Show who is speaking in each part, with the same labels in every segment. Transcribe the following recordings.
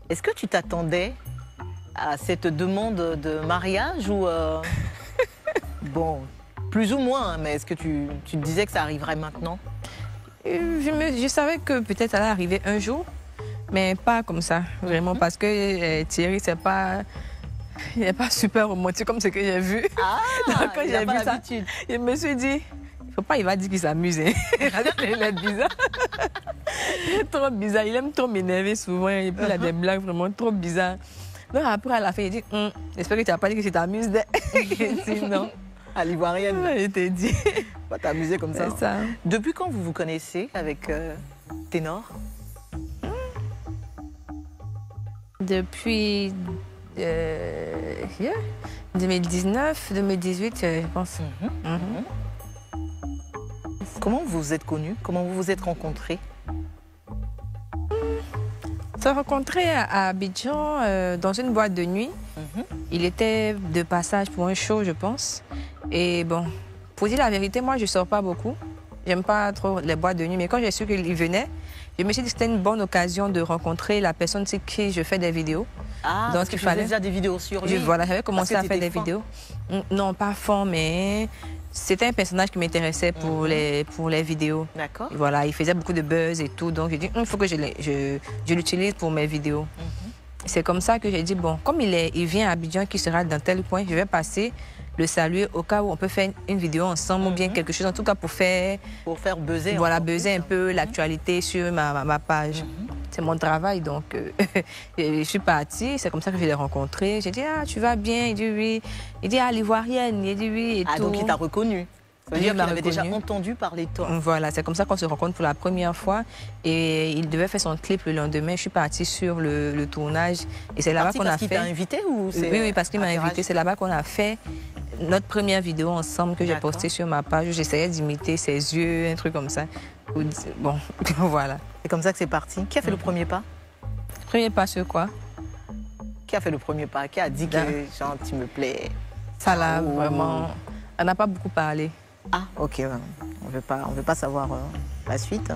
Speaker 1: Est-ce que tu t'attendais à cette demande de mariage ou bon, plus ou moins, hein, mais est-ce que tu te disais que ça arriverait maintenant?
Speaker 2: Je savais que peut-être ça allait arriver un jour, mais pas comme ça, vraiment, parce que Thierry, il n'est pas super romantique comme ce que j'ai vu.
Speaker 1: Ah,
Speaker 2: donc, quand
Speaker 1: il n'a
Speaker 2: j'ai
Speaker 1: pas
Speaker 2: vu ça,
Speaker 1: l'habitude.
Speaker 2: je me suis dit, il va dire qu'il s'amuse. Hein. Il est bizarre. Il est trop bizarre. Il aime trop m'énerver souvent. Et puis il a des blagues vraiment trop bizarres. Donc après, à la fin, il dit, j'espère que tu n'as pas dit que tu t'amuses. Non.
Speaker 1: À l'ivoirienne.
Speaker 2: Je t'ai dit.
Speaker 1: Pas t'amuser comme ça.
Speaker 2: Ça.
Speaker 1: Depuis quand vous vous connaissez avec Ténor?
Speaker 2: Depuis 2019, 2018, je pense.
Speaker 1: Comment vous vous êtes connus? Comment vous vous êtes rencontrés?
Speaker 2: On s'est rencontrés à Abidjan dans une boîte de nuit. Il était de passage pour un show, je pense. Et bon, pour dire la vérité, moi, je ne sors pas beaucoup. J'aime pas trop les boîtes de nuit. Mais quand j'ai su qu'il venait, je me suis dit que c'était une bonne occasion de rencontrer la personne sur qui je fais des vidéos.
Speaker 1: Ah, donc il fallait déjà des vidéos sur lui.
Speaker 2: Voilà, j'avais commencé à faire des vidéos. Non, pas fond, mais c'était un personnage qui m'intéressait pour les vidéos.
Speaker 1: D'accord.
Speaker 2: Voilà, il faisait beaucoup de buzz et tout. Donc j'ai dit, il faut que je l'utilise pour mes vidéos. C'est comme ça que j'ai dit, bon, comme il vient à Abidjan, qui sera dans tel point, je vais passer le saluer au cas où on peut faire une vidéo ensemble ou bien quelque chose, en tout cas pour faire
Speaker 1: buzzer.
Speaker 2: Voilà, buzzer un peu l'actualité sur ma page. C'est mon travail, donc je suis partie, c'est comme ça que je l'ai rencontré. J'ai dit, ah, tu vas bien? Il dit oui. Il dit, ah, l'ivoirienne. Il dit oui. Et
Speaker 1: ah,
Speaker 2: tout.
Speaker 1: donc il t'a reconnu. Ça veut dire qu'il avait déjà entendu parler de toi.
Speaker 2: Voilà, c'est comme ça qu'on se rencontre pour la première fois. Et il devait faire son clip le lendemain. Je suis partie sur le tournage. Et c'est là-bas qu'on a fait.
Speaker 1: Parce qu'il t'a invité ou c'est...
Speaker 2: Oui, parce qu'il m'a invité. C'est là-bas qu'on a fait notre première vidéo ensemble que j'ai postée sur ma page. J'essayais d'imiter ses yeux, un truc comme ça. Bon, voilà.
Speaker 1: C'est comme ça que c'est parti. Qui a fait le premier pas?
Speaker 2: Le premier pas sur quoi?
Speaker 1: Qui a fait le premier pas? Qui a dit que genre, tu me plais?
Speaker 2: Ça là, vraiment, on n'a pas beaucoup parlé.
Speaker 1: Ah, ok, on veut pas savoir la suite.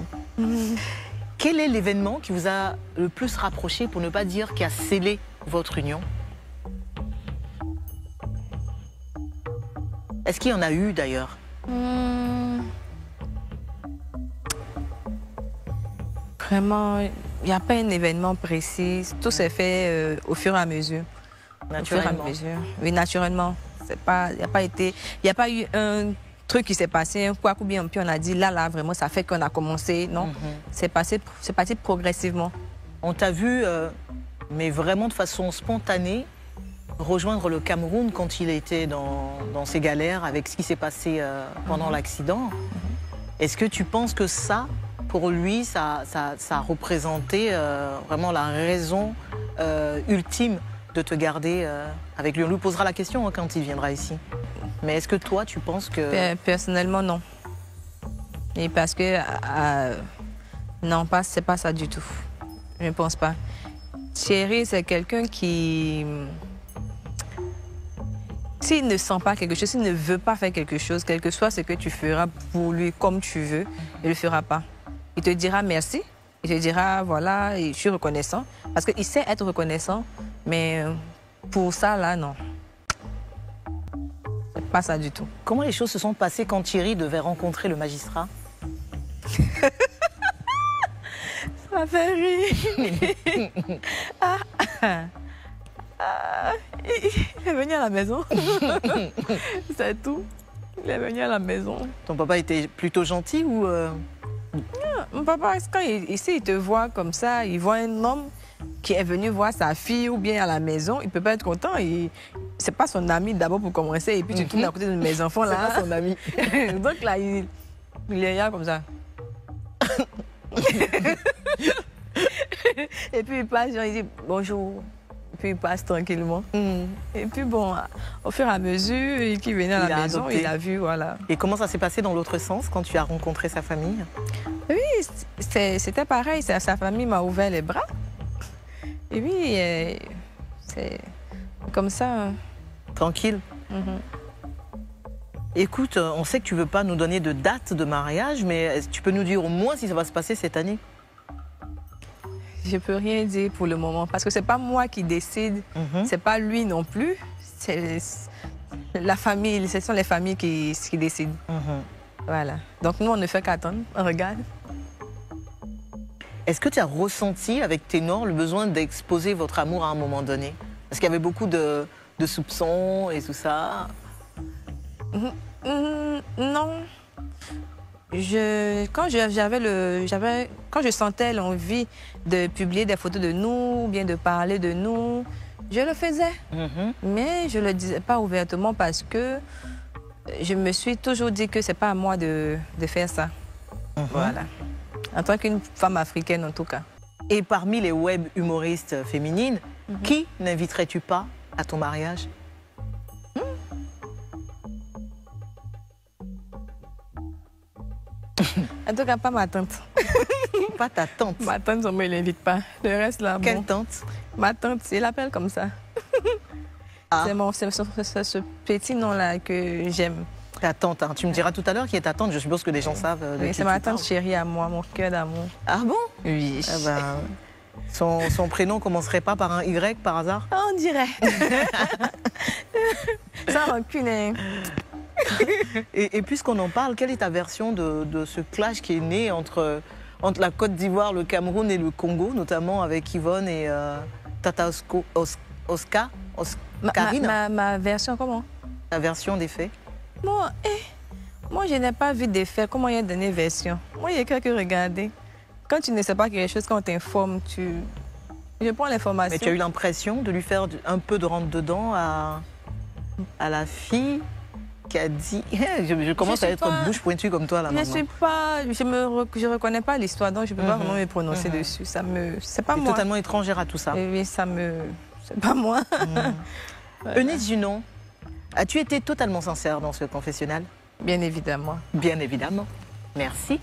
Speaker 1: Quel est l'événement qui vous a le plus rapproché, pour ne pas dire qui a scellé votre union? Est-ce qu'il y en a eu d'ailleurs?
Speaker 2: Vraiment, il n'y a pas un événement précis. Tout s'est fait au fur et à mesure.
Speaker 1: Naturellement.
Speaker 2: Oui, naturellement. Il n'y a pas eu un truc qui s'est passé, un quoi ou bien, puis on a dit là, vraiment, ça fait qu'on a commencé. Non, c'est parti progressivement.
Speaker 1: On t'a vu, mais vraiment de façon spontanée, rejoindre le Cameroun quand il était dans ses galères avec ce qui s'est passé pendant l'accident. Est-ce que tu penses que ça, pour lui, ça a représenté vraiment la raison ultime de te garder avec lui? On lui posera la question quand il viendra ici. Mais est-ce que toi, tu penses que...
Speaker 2: Personnellement, non. Et parce que... non, c'est pas ça du tout. Je ne pense pas. Thierry, c'est quelqu'un qui... S'il ne sent pas quelque chose, s'il ne veut pas faire quelque chose, quel que soit ce que tu feras pour lui comme tu veux, il ne le fera pas. Il te dira merci, il te dira voilà, je suis reconnaissant. Parce qu'il sait être reconnaissant, mais pour ça, là, non. C'est pas ça du tout.
Speaker 1: Comment les choses se sont passées quand Thierry devait rencontrer le magistrat?
Speaker 2: Ça m'a fait rire. Il est venu à la maison. C'est tout. Il est venu à la maison.
Speaker 1: Ton papa était plutôt gentil ou...
Speaker 2: Mon papa, quand il te voit comme ça, il voit un homme qui est venu voir sa fille ou bien à la maison, il ne peut pas être content. C'est pas son ami d'abord pour commencer, et puis tu tournes à côté de mes enfants là.
Speaker 1: C'est pas son ami.
Speaker 2: Donc là, il est là comme ça. Et puis il passe, genre, il dit bonjour. Puis il passe tranquillement. Et puis bon, au fur et à mesure qu'il venait à la maison, il a vu, voilà.
Speaker 1: Et comment ça s'est passé dans l'autre sens quand tu as rencontré sa famille?
Speaker 2: Oui, c'était pareil. Sa famille m'a ouvert les bras. Et oui, c'est comme ça.
Speaker 1: Tranquille. Écoute, on sait que tu ne veux pas nous donner de date de mariage, mais tu peux nous dire au moins si ça va se passer cette année?
Speaker 2: je peux rien dire pour le moment parce que c'est pas moi qui décide, c'est pas lui non plus. C'est la famille, ce sont les familles qui décident. Voilà. Donc nous, on ne fait qu'attendre, on regarde.
Speaker 1: Est-ce que tu as ressenti avec Ténor le besoin d'exposer votre amour à un moment donné? Parce qu'il y avait beaucoup de soupçons et tout ça.
Speaker 2: Non. Quand je sentais l'envie de publier des photos de nous, ou bien de parler de nous, je le faisais. Mais je ne le disais pas ouvertement parce que je me suis toujours dit que ce n'est pas à moi de faire ça. Voilà. En tant qu'une femme africaine, en tout cas.
Speaker 1: Et parmi les web humoristes féminines, qui n'inviterais-tu pas à ton mariage?
Speaker 2: En tout cas, pas ma tante.
Speaker 1: Pas ta tante?
Speaker 2: Ma tante, on ne me l'invite pas. Le reste, là,
Speaker 1: Quelle
Speaker 2: bon.
Speaker 1: tante?
Speaker 2: Ma tante, elle l'appelle comme ça.
Speaker 1: Ah.
Speaker 2: C'est ce petit nom-là que j'aime.
Speaker 1: Ta tante, hein. Tu me diras tout à l'heure qui est ta tante. Je suppose que les gens savent de qui
Speaker 2: C'est ma
Speaker 1: tu parles.
Speaker 2: tante chérie à moi, mon cœur d'amour.
Speaker 1: Ah bon?
Speaker 2: Oui.
Speaker 1: Ah ben, son prénom commencerait pas par un Y par hasard?
Speaker 2: On dirait. Sans rancune, hein.
Speaker 1: Et puisqu'on en parle, quelle est ta version de ce clash qui est né entre la Côte d'Ivoire, le Cameroun et le Congo, notamment avec Yvonne et Tata Oscarine?
Speaker 2: Ma version, comment?
Speaker 1: Ta version des faits?
Speaker 2: Moi, je n'ai pas vu des faits. Comment il y a donné version? Moi, il y a que regarder. Quand tu ne sais pas quelque chose, quand on t'informe, je prends l'information.
Speaker 1: Mais tu as eu l'impression de lui faire un peu de rentre-dedans à la fille qui a dit... Je commence à être bouche pointue comme toi, là,
Speaker 2: je
Speaker 1: maintenant.
Speaker 2: Je reconnais pas l'histoire, donc je ne peux pas vraiment me prononcer dessus. C'est pas moi.
Speaker 1: Totalement étrangère à tout ça.
Speaker 2: Oui, c'est pas moi.
Speaker 1: Eunice Junon, as-tu été totalement sincère dans ce confessionnal?
Speaker 2: Bien évidemment.
Speaker 1: Bien évidemment. Merci.